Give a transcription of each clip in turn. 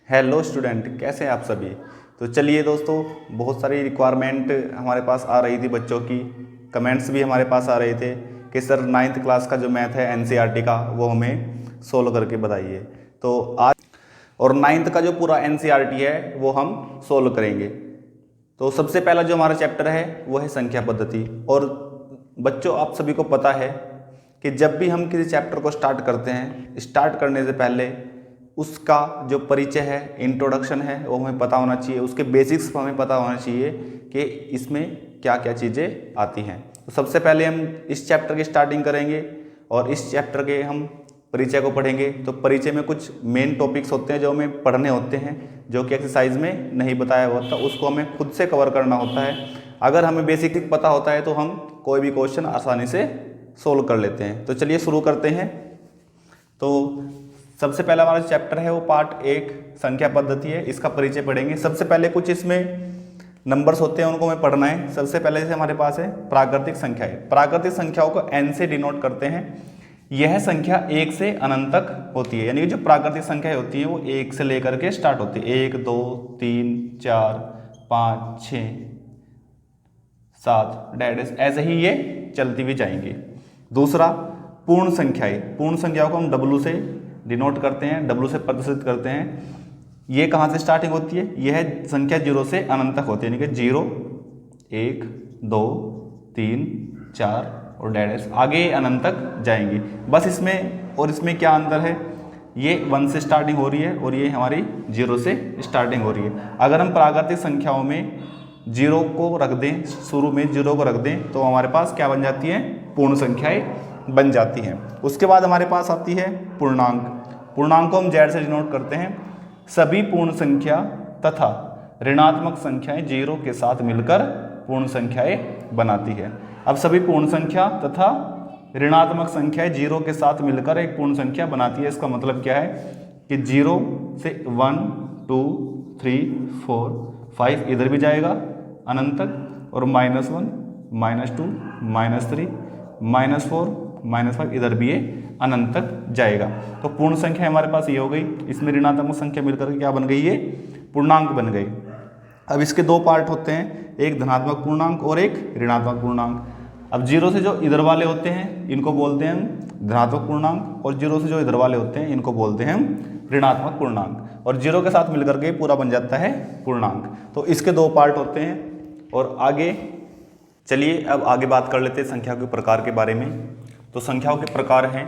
Hello student, कैसे हैं आप सभी। तो चलिए दोस्तों, बहुत सारी रिक्वायरमेंट हमारे पास आ रही थी बच्चों की, कमेंट्स भी हमारे पास आ रहे थे कि सर 9th क्लास का जो मैथ है एनसीईआरटी का वो हमें सोल्व करके बताइए। तो आज और 9th का जो पूरा एनसीईआरटी है वो हम सोल्व करेंगे। तो सबसे पहला जो हमारा चैप्टर है वो है संख्या पद्धति। और बच्चों, आप सभी को पता है कि जब भी हम किसी चैप्टर को स्टार्ट करते हैं, स्टार्ट करने से पहले उसका जो परिचय है, इंट्रोडक्शन है, वो हमें पता होना चाहिए। उसके बेसिक्स हमें पता होना चाहिए कि इसमें क्या क्या चीज़ें आती हैं। तो सबसे पहले हम इस चैप्टर की स्टार्टिंग करेंगे और इस चैप्टर के हम परिचय को पढ़ेंगे। तो परिचय में कुछ मेन टॉपिक्स होते हैं जो हमें पढ़ने होते हैं, जो कि एक्सरसाइज में नहीं बताया होता, उसको हमें खुद से कवर करना होता है। अगर हमें बेसिक पता होता है तो हम कोई भी क्वेश्चन आसानी से सोल्व कर लेते हैं। तो चलिए शुरू करते हैं। तो सबसे पहला हमारा चैप्टर है वो पार्ट 1 संख्या पद्धति है, इसका परिचय पढ़ेंगे। सबसे पहले कुछ इसमें नंबर्स होते हैं, उनको हमें पढ़ना है। सबसे पहले जैसे हमारे पास है प्राकृतिक संख्याएं। प्राकृतिक संख्याओं को n से डिनोट करते हैं। यह संख्या 1 से अनंत तक होती है, यानी कि जो प्राकृतिक संख्याएं होती हैं वो 1 से लेकर के स्टार्ट होती है। 1 2 3 4 5 6 7 डैश, ऐसे ही ये चलती हुई जाएंगी। दूसरा पूर्ण संख्याएं। पूर्ण संख्याओं को हम W से डिनोट करते हैं, W से प्रदर्शित करते हैं। ये कहाँ से स्टार्टिंग होती है? यह संख्या 0 से अनंत तक होती है, यानी कि 0 1 2 3 4 और डैश, आगे अनंत तक जाएंगी। बस इसमें और इसमें क्या अंतर है? ये 1 से स्टार्टिंग हो रही है और ये हमारी 0 से स्टार्टिंग हो रही है। अगर हम प्राकृतिक संख्याओं में 0 को रख दें, शुरू में 0 को रख दें, तो हमारे पास क्या बन जाती है? पूर्ण संख्याएं बन जाती हैं। उसके बाद हमारे पास आती है पूर्णांक। पूर्णांक को हम Z से डिनोट करते हैं। सभी पूर्ण संख्या तथा ऋणात्मक संख्याएं 0 के साथ मिलकर पूर्ण संख्याएं बनाती है। अब सभी पूर्ण संख्या तथा ऋणात्मक संख्याएं 0 के साथ मिलकर एक पूर्ण संख्या बनाती है। इसका मतलब क्या है कि 0 से 1 2 3 4 5 इधर भी जाएगा अनंत तक, और -1 -2 -3 -4 -5 इधर भी ये अनंत तक जाएगा। तो पूर्ण संख्या हमारे पास ये हो गई। इसमें ऋणात्मक संख्या मिलकर के क्या बन गई? ये पूर्णांक बन गई। अब इसके दो पार्ट होते हैं, एक धनात्मक पूर्णांक और एक ऋणात्मक पूर्णांक। अब 0 से जो इधर वाले होते हैं इनको बोलते हैं हम धनात्मक पूर्णांक, और 0 से जो इधर वाले होते हैं इनको बोलते हैं हम ऋणात्मक पूर्णांक, और 0 के साथ मिलकर के पूरा बन जाता है पूर्णांक। तो इसके दो पार्ट होते हैं। और आगे चलिए अब आगे बात कर लेते हैं संख्याओं के प्रकार के बारे में। तो संख्याओं के प्रकार हैं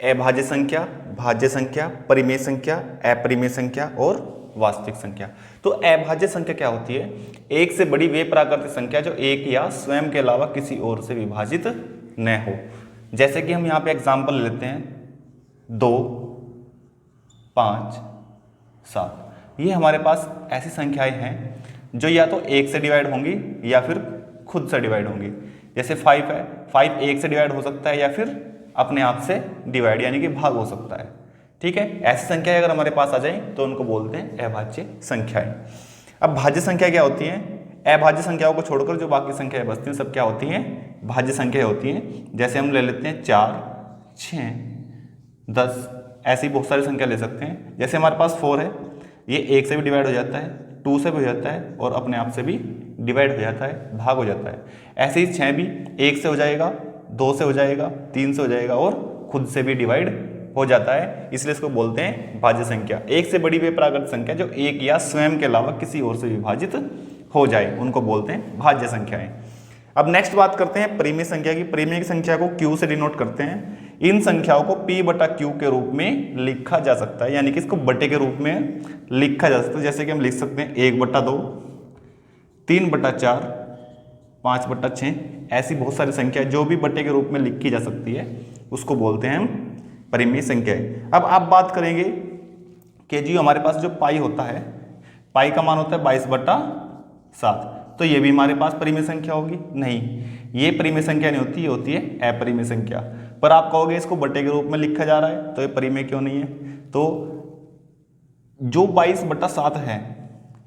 अभाज्य संख्या, भाज्य संख्या, परिमेय संख्या, अपरिमेय संख्या और वास्तविक संख्या। तो अभाज्य संख्या क्या होती है? एक से बड़ी वे प्राकृतिक संख्या जो एक या स्वयं के अलावा किसी और से विभाजित न हो। जैसे कि हम यहाँ पे एग्जाम्पल लेते हैं 2 5 7। ये हमारे पास ऐसी संख्याएं हैं जो या तो 1 से डिवाइड होंगी या फिर खुद से डिवाइड होंगी। जैसे 5 है, 5 1 से डिवाइड हो सकता है या फिर अपने आप से डिवाइड यानी कि भाग हो सकता है। ठीक है, ऐसी संख्याएं अगर हमारे पास आ जाए तो उनको बोलते हैं अभाज्य संख्याएं। अब भाज्य संख्या क्या होती है? अभाज्य संख्याओं को छोड़कर जो बाकी संख्याएं बचती हैं सब क्या होती हैं? भाज्य संख्या होती हैं। जैसे हम ले लेते हैं 4 6 10, ऐसी बहुत सारी संख्या ले सकते हैं। जैसे हमारे पास 4 है, ये 1 से भी डिवाइड हो जाता है, 2 से भी हो जाता है और अपने आप से भी डिवाइड हो जाता है, भाग हो जाता है। ऐसे ही 6 भी 1 से हो जाएगा, 2 से हो जाएगा, 3 से हो जाएगा और खुद से भी डिवाइड हो जाता है, इसलिए इसको बोलते हैं भाज्य संख्या। एक से बड़ी वे प्राकृतिक संख्या जो एक या स्वयं के अलावा किसी और से विभाजित हो जाए उनको बोलते हैं भाज्य संख्याएं। अब नेक्स्ट बात करते हैं परिमेय संख्या की। परिमेय संख्या को Q से डिनोट करते हैं। इन संख्याओं को P/Q के रूप में लिखा जा सकता है, यानी कि इसको बटे के रूप में लिखा जा सकता है। जैसे कि हम लिख सकते हैं 1/2 3/4 5/6, ऐसी बहुत सारी संख्या जो भी बटे के रूप में लिखी जा सकती है उसको बोलते हैं हम परिमेय संख्याएं। अब आप बात करेंगे कि जी हमारे पास जो पाई होता है, पाई का मान होता है 22/7, तो ये भी हमारे पास परिमेय संख्या होगी? नहीं, ये परिमेय संख्या नहीं होती, ये होती है अपरिमेय संख्या। पर आप कहोगे इसको बटे के रूप में लिखा जा रहा है तो ये परिमेय क्यों नहीं है? तो जो 22/7 है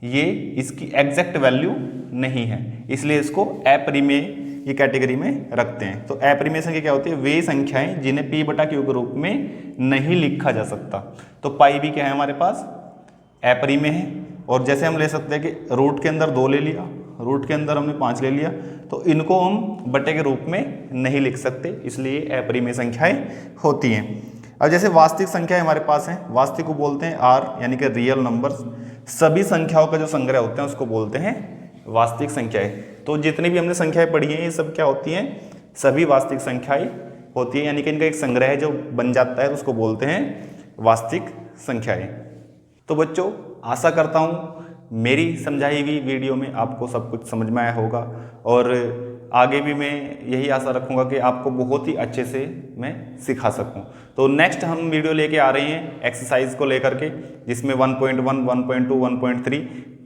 ये इसकी एग्जैक्ट वैल्यू नहीं है, इसलिए इसको अपरिमेय ये कैटेगरी में रखते हैं। तो अपरिमेय संख्या क्या होती है? वे संख्याएं जिन्हें P/Q के रूप में नहीं लिखा जा सकता। तो पाई भी क्या है हमारे पास? अपरिमेय है। और जैसे हम ले सकते हैं कि रूट के अंदर 2 ले लिया, रूट के अंदर हमने 5 ले लिया, तो इनको हम बटे के रूप में नहीं लिख सकते, इसलिए अपरिमेय संख्याएं होती हैं। अब जैसे वास्तविक संख्याएं हमारे पास हैं, वास्तविक को बोलते हैं आर, यानी कि रियल नंबर्स। सभी संख्याओं का जो संग्रह होते हैं उसको बोलते हैं वास्तविक संख्याएं। तो जितनी भी हमने संख्याएं पढ़ी हैं ये सब क्या होती हैं, सभी वास्तविक संख्याएं होती हैं, यानी कि इनका एक संग्रह जो बन जाता है उसको बोलते हैं वास्तविक संख्याएं। तो बच्चों, आशा करता हूँ मेरी समझाई हुई वीडियो में आपको सब कुछ समझ में आया होगा, और आगे भी मैं यही आशा रखूँगा कि आपको बहुत ही अच्छे से मैं सिखा सकूँ। तो नेक्स्ट हम वीडियो लेके आ रहे हैं एक्सरसाइज को लेकर के, जिसमें 1.1, 1.2, 1.3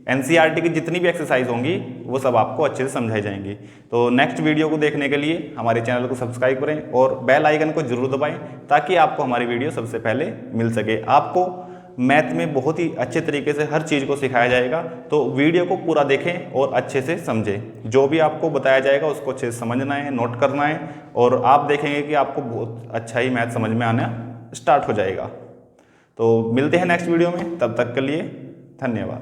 एनसीईआरटी की जितनी भी एक्सरसाइज होंगी वो सब आपको अच्छे से समझाई जाएंगी। तो नेक्स्ट वीडियो को देखने के लिए हमारे चैनल को सब्सक्राइब करें और बेल आइकन को जरूर दबाएं, ताकि आपको हमारी वीडियो सबसे पहले मिल सके। आपको मैथ में बहुत ही अच्छे तरीके से हर चीज़ को सिखाया जाएगा, तो वीडियो को पूरा देखें और अच्छे से समझें। जो भी आपको बताया जाएगा उसको अच्छे से समझना है, नोट करना है, और आप देखेंगे कि आपको बहुत अच्छा ही मैथ समझ में आना स्टार्ट हो जाएगा। तो मिलते हैं नेक्स्ट वीडियो में, तब तक के लिए धन्यवाद।